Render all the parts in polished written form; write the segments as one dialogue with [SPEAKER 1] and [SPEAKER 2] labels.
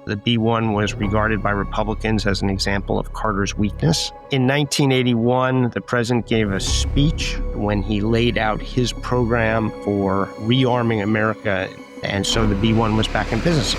[SPEAKER 1] The B-1 was regarded by Republicans as an example of Carter's weakness. In 1981, the president gave a speech when he laid out his program for rearming America, and so the B-1 was back in business.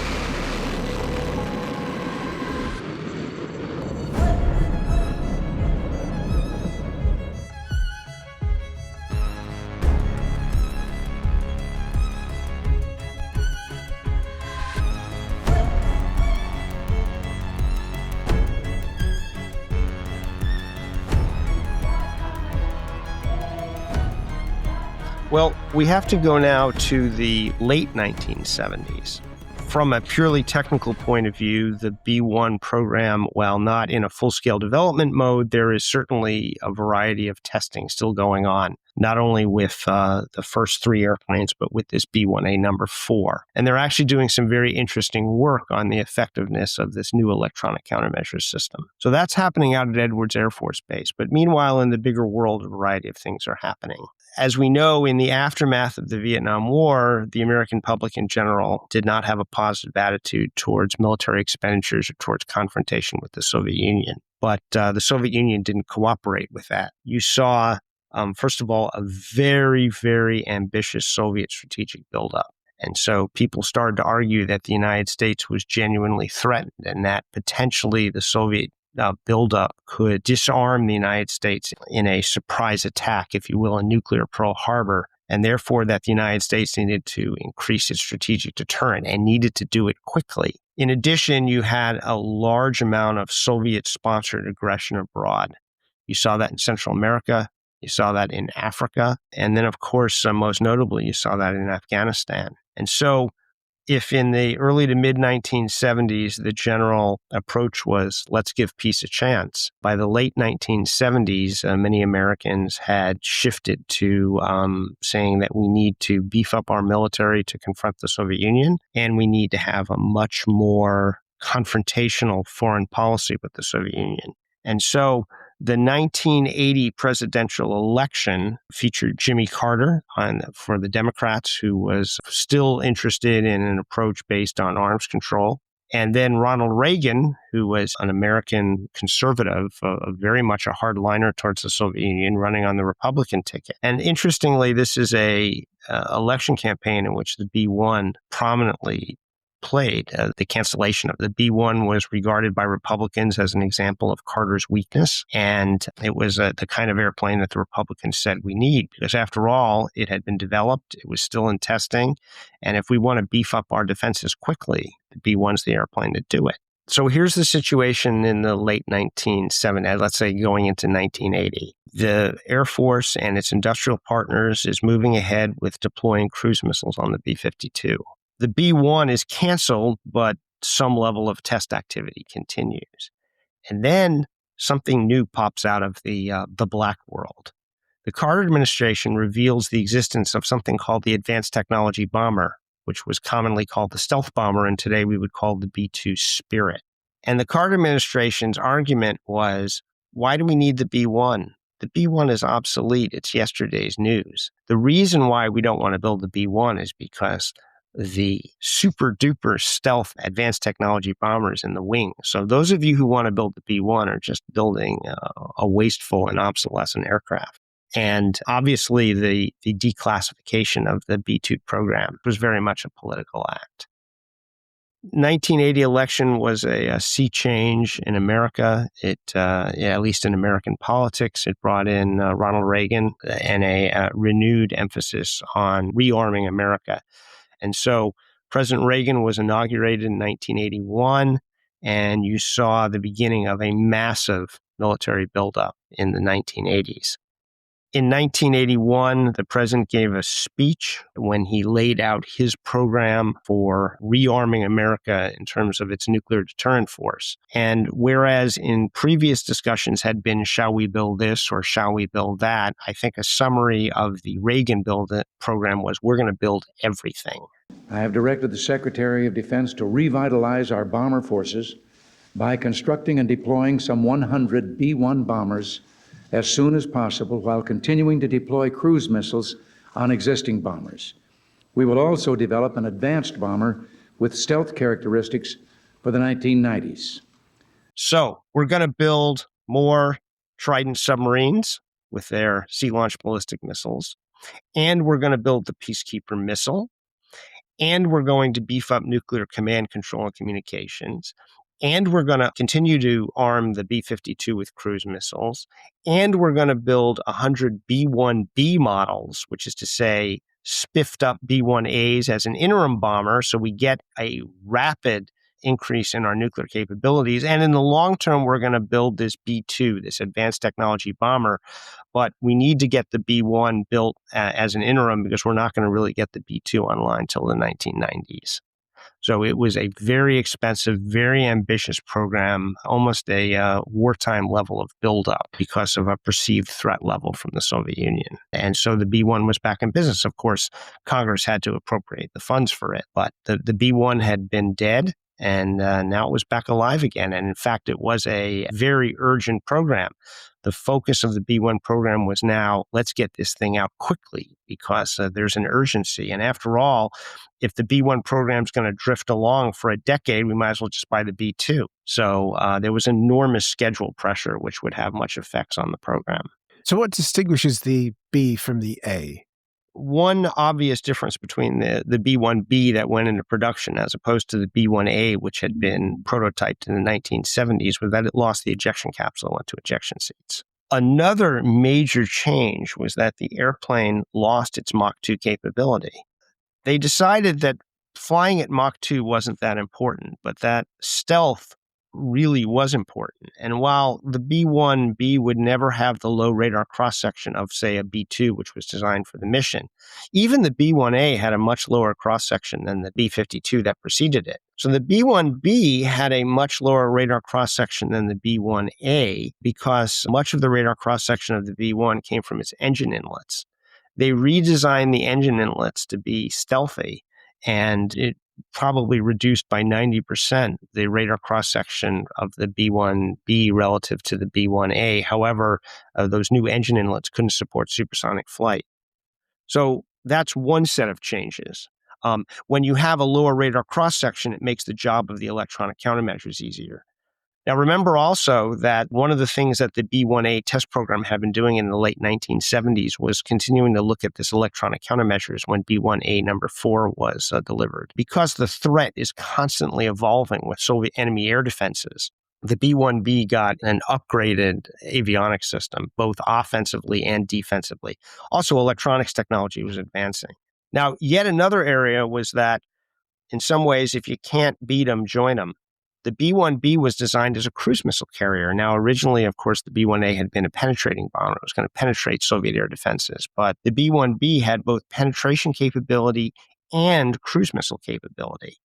[SPEAKER 1] Well, we have to go now to the late 1970s. From a purely technical point of view, the B-1 program, while not in a full-scale development mode, there is certainly a variety of testing still going on, not only with the first three airplanes, but with this B-1A number 4. And they're actually doing some very interesting work on the effectiveness of this new electronic countermeasures system. So that's happening out at Edwards Air Force Base. But meanwhile, in the bigger world, a variety of things are happening. As we know, in the aftermath of the Vietnam War, the American public in general did not have a positive attitude towards military expenditures or towards confrontation with the Soviet Union. But the Soviet Union didn't cooperate with that. You saw, first of all, a very, very ambitious Soviet strategic buildup. And so people started to argue that the United States was genuinely threatened and that potentially the Soviet buildup could disarm the United States in a surprise attack, if you will, a nuclear Pearl Harbor, and therefore that the United States needed to increase its strategic deterrent and needed to do it quickly. In addition, you had a large amount of Soviet-sponsored aggression abroad. You saw that in Central America, you saw that in Africa, and then, of course, most notably, you saw that in Afghanistan. And so if in the early to mid-1970s, the general approach was, let's give peace a chance, by the late 1970s, many Americans had shifted to saying that we need to beef up our military to confront the Soviet Union, and we need to have a much more confrontational foreign policy with the Soviet Union. And so the 1980 presidential election featured Jimmy Carter for the Democrats, who was still interested in an approach based on arms control. And then Ronald Reagan, who was an American conservative, very much a hardliner towards the Soviet Union, running on the Republican ticket. And interestingly, this is a election campaign in which the B-1 prominently played. The cancellation of the B-1 was regarded by Republicans as an example of Carter's weakness, and it was the kind of airplane that the Republicans said we need, because after all, it had been developed, it was still in testing, and if we want to beef up our defenses quickly, the B-1's the airplane to do it. So here's the situation in the late 1970s, let's say going into 1980. The Air Force and its industrial partners is moving ahead with deploying cruise missiles on the B-52. The B-1 is canceled, but some level of test activity continues. And then something new pops out of the black world. The Carter administration reveals the existence of something called the Advanced Technology Bomber, which was commonly called the stealth bomber, and today we would call the B-2 Spirit. And the Carter administration's argument was, why do we need the B-1? The B-1 is obsolete. It's yesterday's news. The reason why we don't want to build the B-1 is because the super duper stealth advanced technology bombers in the wing. So those of you who want to build the B-1 are just building a wasteful and obsolescent aircraft. And obviously the declassification of the B-2 program was very much a political act. 1980 election was a sea change in America. At least in American politics, it brought in Ronald Reagan and a renewed emphasis on rearming America. And so President Reagan was inaugurated in 1981, and you saw the beginning of a massive military buildup in the 1980s. In 1981, the president gave a speech when he laid out his program for rearming America in terms of its nuclear deterrent force. And whereas in previous discussions had been, shall we build this or shall we build that, I think a summary of the Reagan program was, we're going to build everything.
[SPEAKER 2] I have directed the Secretary of Defense to revitalize our bomber forces by constructing and deploying some 100 B-1 bombers as soon as possible while continuing to deploy cruise missiles on existing bombers. We will also develop an advanced bomber with stealth characteristics for the 1990s.
[SPEAKER 1] So we're going to build more Trident submarines with their sea-launched ballistic missiles, and we're going to build the Peacekeeper missile, and we're going to beef up nuclear command, control, and communications, and we're going to continue to arm the B-52 with cruise missiles, and we're going to build 100 B-1B models, which is to say spiffed up B-1As as an interim bomber, so we get a rapid increase in our nuclear capabilities. And in the long term, we're going to build this B-2, this advanced technology bomber. But we need to get the B-1 built as an interim because we're not going to really get the B-2 online till the 1990s. So it was a very expensive, very ambitious program, almost a wartime level of buildup because of a perceived threat level from the Soviet Union. And so the B-1 was back in business. Of course, Congress had to appropriate the funds for it, but the B-1 had been dead. And now it was back alive again. And in fact, it was a very urgent program. The focus of the B-1 program was now, let's get this thing out quickly because there's an urgency. And after all, if the B-1 program is going to drift along for a decade, we might as well just buy the B-2. So there was enormous schedule pressure, which would have much effects on the program.
[SPEAKER 3] So what distinguishes the B from the A?
[SPEAKER 1] One obvious difference between the B-1B that went into production as opposed to the B-1A, which had been prototyped in the 1970s, was that it lost the ejection capsule and went to ejection seats. Another major change was that the airplane lost its Mach 2 capability. They decided that flying at Mach 2 wasn't that important, but that stealth really was important. And while the B-1B would never have the low radar cross-section of, say, a B-2, which was designed for the mission, even the B-1A had a much lower cross-section than the B-52 that preceded it. So the B-1B had a much lower radar cross-section than the B-1A because much of the radar cross-section of the B-1 came from its engine inlets. They redesigned the engine inlets to be stealthy, and it probably reduced by 90% the radar cross-section of the B-1B relative to the B-1A. However, those new engine inlets couldn't support supersonic flight. So that's one set of changes. When you have a lower radar cross-section, it makes the job of the electronic countermeasures easier. Now, remember also that one of the things that the B-1A test program had been doing in the late 1970s was continuing to look at this electronic countermeasures when B-1A number 4 was delivered. Because the threat is constantly evolving with Soviet enemy air defenses, the B-1B got an upgraded avionics system, both offensively and defensively. Also, electronics technology was advancing. Now, yet another area was that, in some ways, if you can't beat them, join them. The B-1B was designed as a cruise missile carrier. Now, originally, of course, the B-1A had been a penetrating bomber. It was going to penetrate Soviet air defenses. But the B-1B had both penetration capability and cruise missile capability.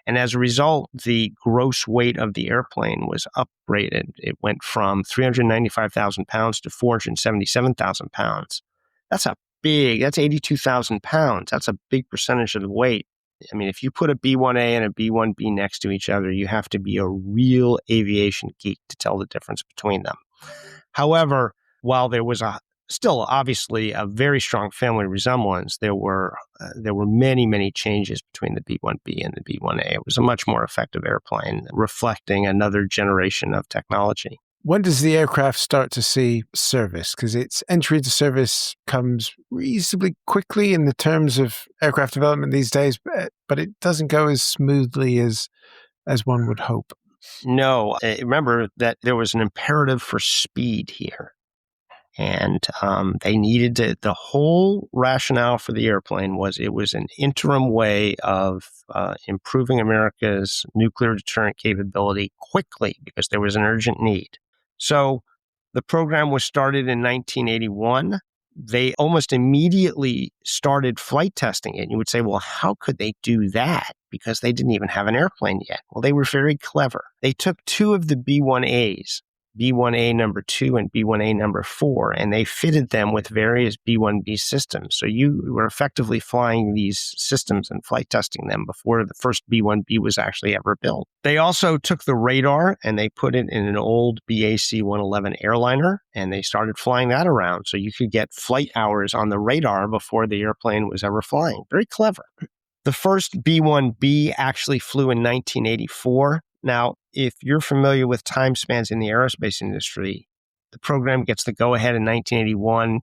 [SPEAKER 1] And as a result, the gross weight of the airplane was upgraded. It went from 395,000 pounds to 477,000 pounds. That's 82,000 pounds. That's a big percentage of the weight. I mean, if you put a B-1A and a B-1B next to each other, you have to be a real aviation geek to tell the difference between them. However, while there was still obviously a very strong family resemblance, there were many, many changes between the B-1B and the B-1A. It was a much more effective airplane, reflecting another generation of technology.
[SPEAKER 3] When does the aircraft start to see service? Because its entry into service comes reasonably quickly in the terms of aircraft development these days, but it doesn't go as smoothly as one would hope.
[SPEAKER 1] No, remember that there was an imperative for speed here. And they needed to, the whole rationale for the airplane was it was an interim way of improving America's nuclear deterrent capability quickly because there was an urgent need. So the program was started in 1981. They almost immediately started flight testing it. And you would say, well, how could they do that? Because they didn't even have an airplane yet. Well, they were very clever. They took two of the B-1As, B-1A number 2 and B-1A number 4, and they fitted them with various B-1B systems. So you were effectively flying these systems and flight testing them before the first B-1B was actually ever built. They also took the radar and they put it in an old BAC-111 airliner, and they started flying that around. So you could get flight hours on the radar before the airplane was ever flying. Very clever. The first B-1B actually flew in 1984. Now, if you're familiar with time spans in the aerospace industry, the program gets the go-ahead in 1981.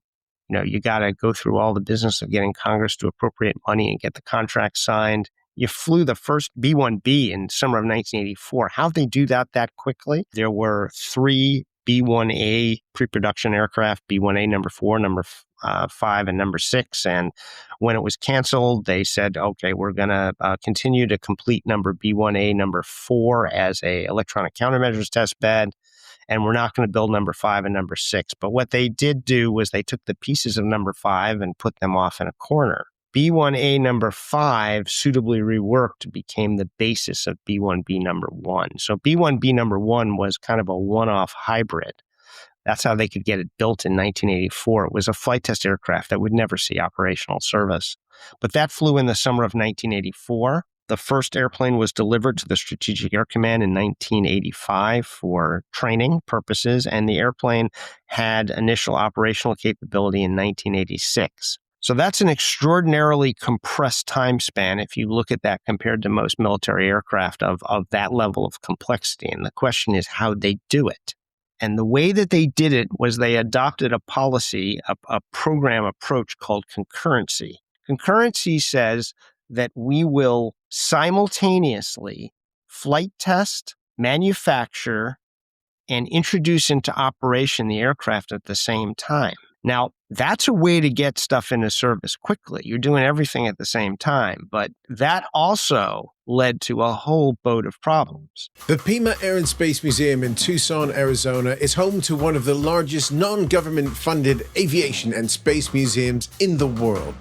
[SPEAKER 1] You got to go through all the business of getting Congress to appropriate money and get the contract signed. You flew the first B-1B in summer of 1984. How'd they do that quickly? There were 3 B-1A pre-production aircraft, B-1A number 4, number 5, and number 6. And when it was canceled, they said, okay, we're going to continue to complete number B-1A number 4 as a electronic countermeasures test bed. And we're not going to build number 5 and number 6. But what they did do was they took the pieces of number 5 and put them off in a corner. B-1A number 5, suitably reworked, became the basis of B-1B number 1. So B-1B number 1 was kind of a one-off hybrid. That's how they could get it built in 1984. It was a flight test aircraft that would never see operational service. But that flew in the summer of 1984. The first airplane was delivered to the Strategic Air Command in 1985 for training purposes, and the airplane had initial operational capability in 1986. So that's an extraordinarily compressed time span if you look at that compared to most military aircraft of that level of complexity. And the question is how they do it. And the way that they did it was they adopted a policy, a program approach called concurrency. Concurrency says that we will simultaneously flight test, manufacture, and introduce into operation the aircraft at the same time. Now, that's a way to get stuff into service quickly. You're doing everything at the same time, but that also led to a whole boat of problems.
[SPEAKER 4] The Pima Air and Space Museum in Tucson, Arizona is home to one of the largest non-government funded aviation and space museums in the world.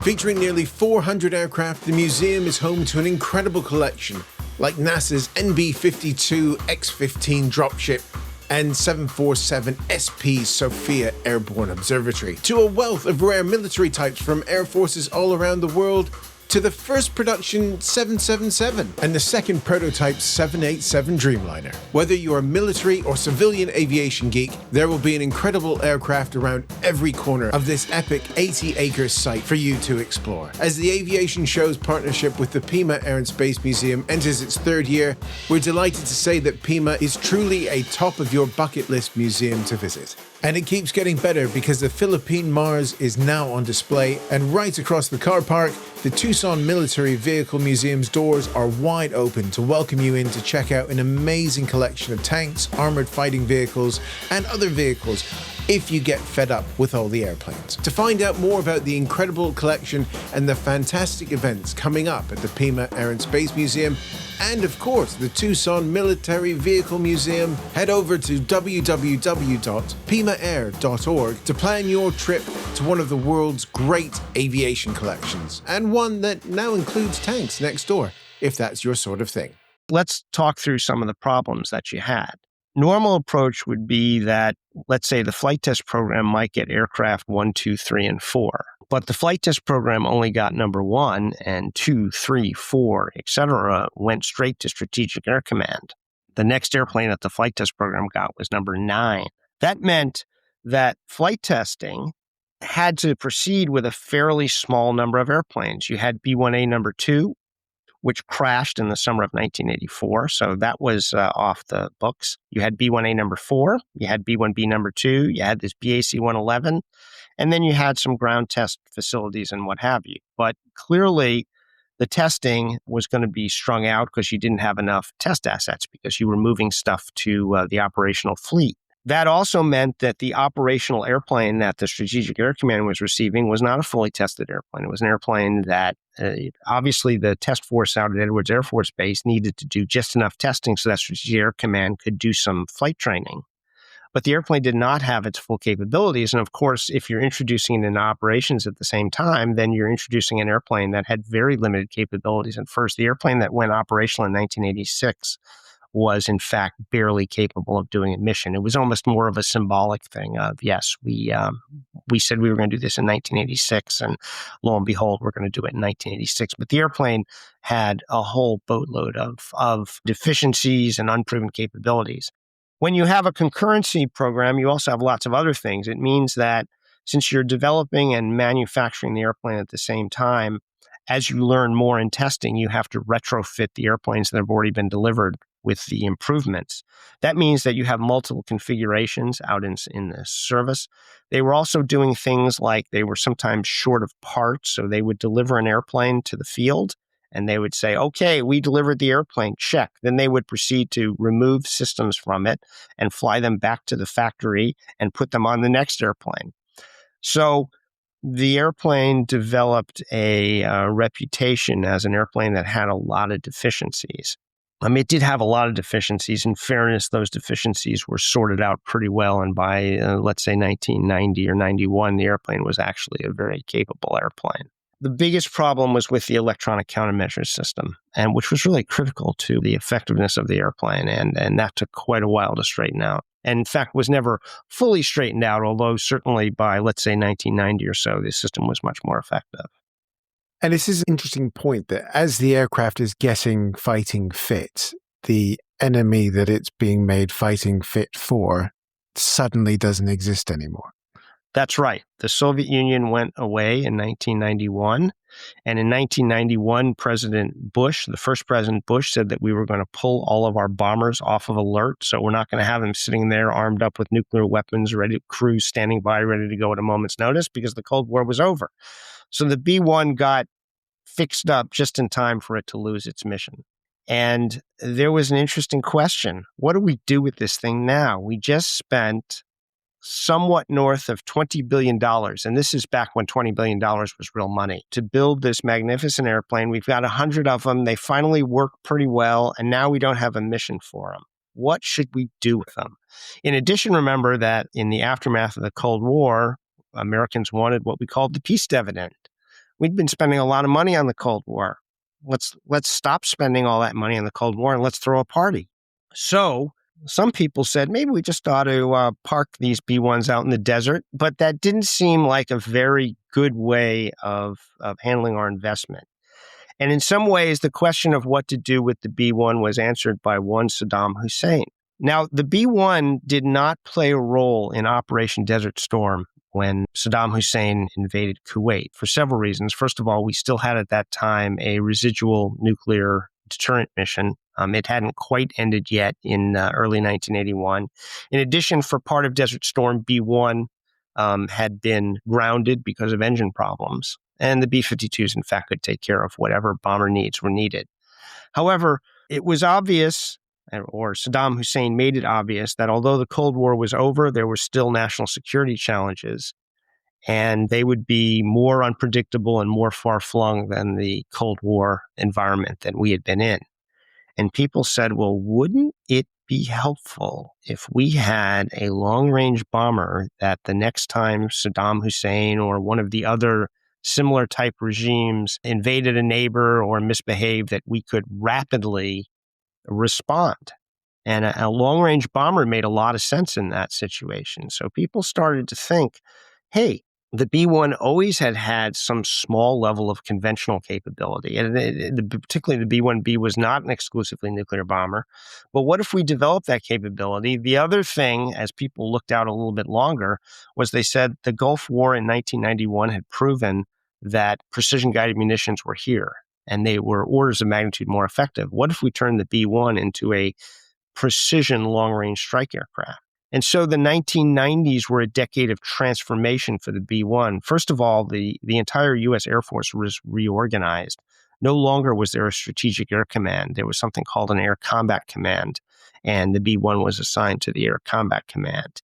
[SPEAKER 4] Featuring nearly 400 aircraft, the museum is home to an incredible collection like NASA's NB-52 X-15 dropship and 747 SP Sophia Airborne Observatory, to a wealth of rare military types from air forces all around the world, to the first production 777 and the second prototype 787 Dreamliner. Whether you're a military or civilian aviation geek, there will be an incredible aircraft around every corner of this epic 80-acre site for you to explore. As the Aviation Show's partnership with the Pima Air and Space Museum enters its 3rd year, we're delighted to say that Pima is truly a top of your bucket list museum to visit. And it keeps getting better because the Philippine Mars is now on display, and right across the car park, the Tucson Military Vehicle Museum's doors are wide open to welcome you in to check out an amazing collection of tanks, armored fighting vehicles, and other vehicles if you get fed up with all the airplanes. To find out more about the incredible collection and the fantastic events coming up at the Pima Air and Space Museum, and of course the Tucson Military Vehicle Museum, head over to www.pimaair.org to plan your trip to one of the world's great aviation collections, and one that now includes tanks next door, if that's your sort of thing.
[SPEAKER 1] Let's talk through some of the problems that you had. Normal approach would be that, let's say, the flight test program might get aircraft 1, 2, 3, and 4. But the flight test program only got number 1 and 2, 3, 4, etc. went straight to Strategic Air Command. The next airplane that the flight test program got was number 9. That meant that flight testing had to proceed with a fairly small number of airplanes. You had B-1A number 2, which crashed in the summer of 1984. So that was off the books. You had B-1A number 4, you had B-1B number 2, you had this BAC-111, and then you had some ground test facilities and what have you. But clearly, the testing was going to be strung out because you didn't have enough test assets because you were moving stuff to the operational fleet. That also meant that the operational airplane that the Strategic Air Command was receiving was not a fully tested airplane. It was an airplane that obviously the test force out at Edwards Air Force Base needed to do just enough testing so that Strategic Air Command could do some flight training. But the airplane did not have its full capabilities. And of course, if you're introducing it into operations at the same time, then you're introducing an airplane that had very limited capabilities. And first, the airplane that went operational in 1986 was in fact barely capable of doing a mission. It was almost more of a symbolic thing of, yes, we said we were going to do this in 1986, and lo and behold, we're going to do it in 1986. But the airplane had a whole boatload of deficiencies and unproven capabilities. When you have a concurrency program, you also have lots of other things. It means that since you're developing and manufacturing the airplane at the same time, as you learn more in testing, you have to retrofit the airplanes that have already been delivered with the improvements. That means that you have multiple configurations out in the service. They were also doing things like they were sometimes short of parts, so they would deliver an airplane to the field, and they would say, okay, we delivered the airplane, check. Then they would proceed to remove systems from it and fly them back to the factory and put them on the next airplane. So the airplane developed a reputation as an airplane that had a lot of deficiencies. It did have a lot of deficiencies. In fairness, those deficiencies were sorted out pretty well. And by, let's say, 1990 or 91, the airplane was actually a very capable airplane. The biggest problem was with the electronic countermeasure system, and which was really critical to the effectiveness of the airplane. And that took quite a while to straighten out. And in fact, was never fully straightened out, although certainly by, let's say, 1990 or so, the system was much more effective.
[SPEAKER 3] And this is an interesting point that as the aircraft is getting fighting fit, the enemy that it's being made fighting fit for suddenly doesn't exist anymore.
[SPEAKER 1] That's right. The Soviet Union went away in 1991. And in 1991, President Bush, the first President Bush, said that we were going to pull all of our bombers off of alert. So we're not going to have them sitting there armed up with nuclear weapons, ready, crews standing by, ready to go at a moment's notice, because the Cold War was over. So the B-1 got fixed up just in time for it to lose its mission. And there was an interesting question. What do we do with this thing now? We just spent somewhat north of $20 billion, and this is back when $20 billion was real money, to build this magnificent airplane. We've got 100 of them. They finally work pretty well, and now we don't have a mission for them. What should we do with them? In addition, remember that in the aftermath of the Cold War, Americans wanted what we called the peace dividend. We'd been spending a lot of money on the Cold War. Let's stop spending all that money on the Cold War and let's throw a party. So some people said maybe we just ought to park these B-1s out in the desert, but that didn't seem like a very good way of handling our investment. And in some ways, the question of what to do with the B-1 was answered by one Saddam Hussein. Now, the B-1 did not play a role in Operation Desert Storm when Saddam Hussein invaded Kuwait for several reasons. First of all, we still had at that time a residual nuclear deterrent mission. It hadn't quite ended yet in early 1981. In addition, for part of Desert Storm, B-1 had been grounded because of engine problems. And the B-52s, in fact, could take care of whatever bomber needs were needed. However, it was obvious, or Saddam Hussein made it obvious, that although the Cold War was over, there were still national security challenges. And they would be more unpredictable and more far-flung than the Cold War environment that we had been in. And people said, well, wouldn't it be helpful if we had a long-range bomber that the next time Saddam Hussein or one of the other similar type regimes invaded a neighbor or misbehaved, that we could rapidly respond? And a long-range bomber made a lot of sense in that situation. So people started to think, hey, the B-1 always had some small level of conventional capability. And particularly the B-1B was not an exclusively nuclear bomber. But what if we developed that capability? The other thing, as people looked out a little bit longer, was they said the Gulf War in 1991 had proven that precision-guided munitions were here, and they were orders of magnitude more effective. What if we turned the B-1 into a precision long-range strike aircraft? And so the 1990s were a decade of transformation for the B-1. First of all, the entire U.S. Air Force was reorganized. No longer was there a strategic air command. There was something called an air combat command, and the B-1 was assigned to the air combat command.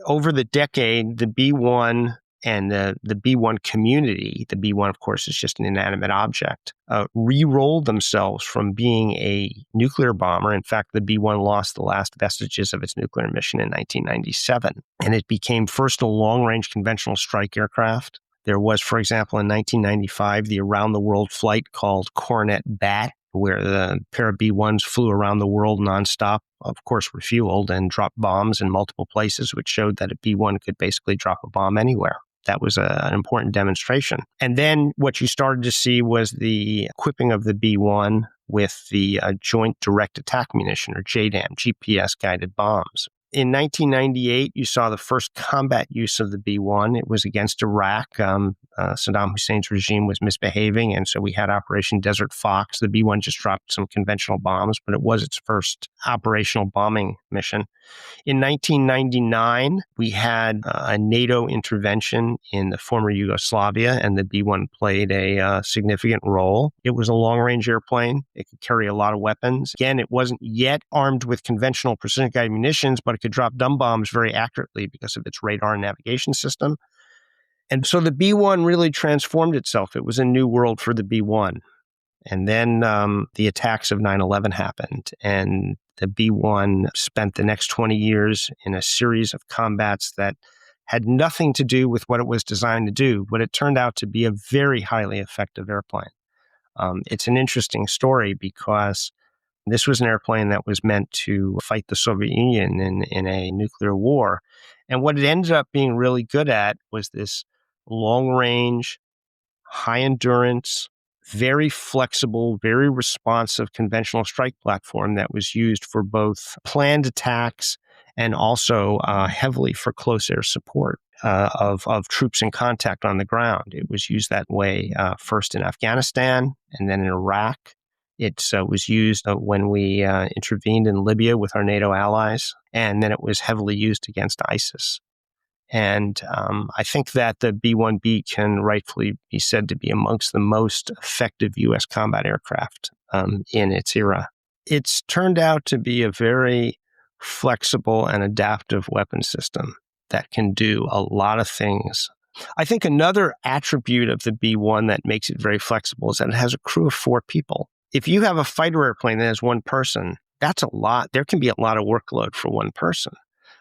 [SPEAKER 1] Over the decade, the B-1 and the B-1 community, the B-1, of course, is just an inanimate object, re-rolled themselves from being a nuclear bomber. In fact, the B-1 lost the last vestiges of its nuclear mission in 1997, and it became first a long-range conventional strike aircraft. There was, for example, in 1995, the around-the-world flight called Coronet Bat, where the pair of B-1s flew around the world nonstop, of course refueled, and dropped bombs in multiple places, which showed that a B-1 could basically drop a bomb anywhere. That was an important demonstration. And then what you started to see was the equipping of the B-1 with the Joint Direct Attack Munition, or JDAM, GPS-guided bombs. In 1998, you saw the first combat use of the B-1. It was against Iraq. Saddam Hussein's regime was misbehaving, and so we had Operation Desert Fox. The B-1 just dropped some conventional bombs, but it was its first operational bombing mission. In 1999, we had a NATO intervention in the former Yugoslavia, and the B-1 played a significant role. It was a long-range airplane. It could carry a lot of weapons. Again, it wasn't yet armed with conventional precision-guided munitions, but it could drop dumb bombs very accurately because of its radar and navigation system. And so the B-1 really transformed itself. It was a new world for the B-1. And then the attacks of 9/11 happened, and the B-1 spent the next 20 years in a series of combats that had nothing to do with what it was designed to do, but it turned out to be a very highly effective airplane. It's an interesting story because this was an airplane that was meant to fight the Soviet Union in a nuclear war. And what it ended up being really good at was this long-range, high-endurance, very flexible, very responsive conventional strike platform that was used for both planned attacks and also heavily for close air support of troops in contact on the ground. It was used that way first in Afghanistan and then in Iraq. It was used when we intervened in Libya with our NATO allies, and then it was heavily used against ISIS. And I think that the B-1B can rightfully be said to be amongst the most effective U.S. combat aircraft in its era. It's turned out to be a very flexible and adaptive weapon system that can do a lot of things. I think another attribute of the B-1 that makes it very flexible is that it has a crew of 4 people. If you have a fighter airplane that has 1 person, that's a lot. There can be a lot of workload for 1 person.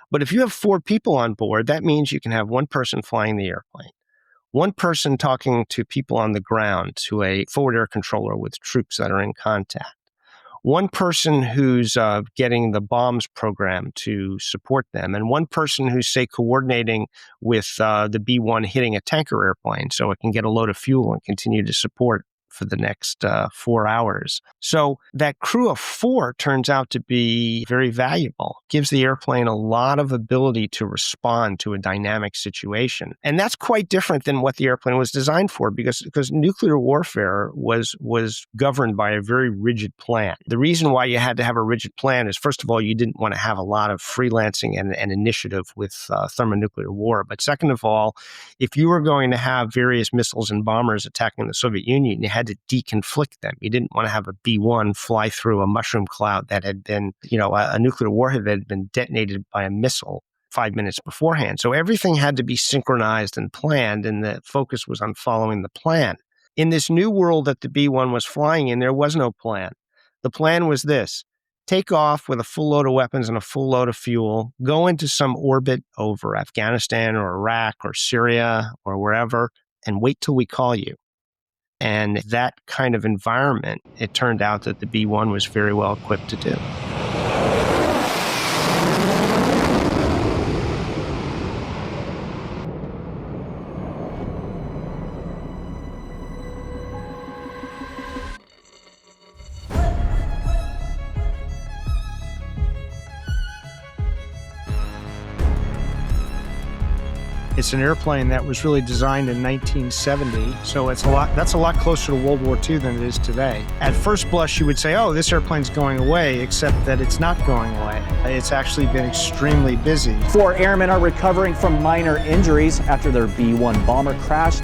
[SPEAKER 1] But if you have 4 people on board, that means you can have 1 person flying the airplane, 1 person talking to people on the ground, to a forward air controller with troops that are in contact, 1 person who's getting the bombs program to support them, and 1 person who's, say, coordinating with the B-1 hitting a tanker airplane so it can get a load of fuel and continue to support for the next 4 hours. So that crew of 4 turns out to be very valuable, gives the airplane a lot of ability to respond to a dynamic situation. And that's quite different than what the airplane was designed for, because nuclear warfare was governed by a very rigid plan. The reason why you had to have a rigid plan is, first of all, you didn't want to have a lot of freelancing and initiative with thermonuclear war. But second of all, if you were going to have various missiles and bombers attacking the Soviet Union, you had to deconflict them. You didn't want to have a B-1 fly through a mushroom cloud that had been, a nuclear warhead that had been detonated by a missile 5 minutes beforehand. So everything had to be synchronized and planned, and the focus was on following the plan. In this new world that the B-1 was flying in, there was no plan. The plan was this: take off with a full load of weapons and a full load of fuel, go into some orbit over Afghanistan or Iraq or Syria or wherever, and wait till we call you. And that kind of environment, it turned out that the B-1 was very well equipped to do.
[SPEAKER 5] It's an airplane that was really designed in 1970, so that's a lot closer to World War II than it is today. At first blush, you would say, oh, this airplane's going away, except that it's not going away. It's actually been extremely busy.
[SPEAKER 6] 4 airmen are recovering from minor injuries after their B-1 bomber crashed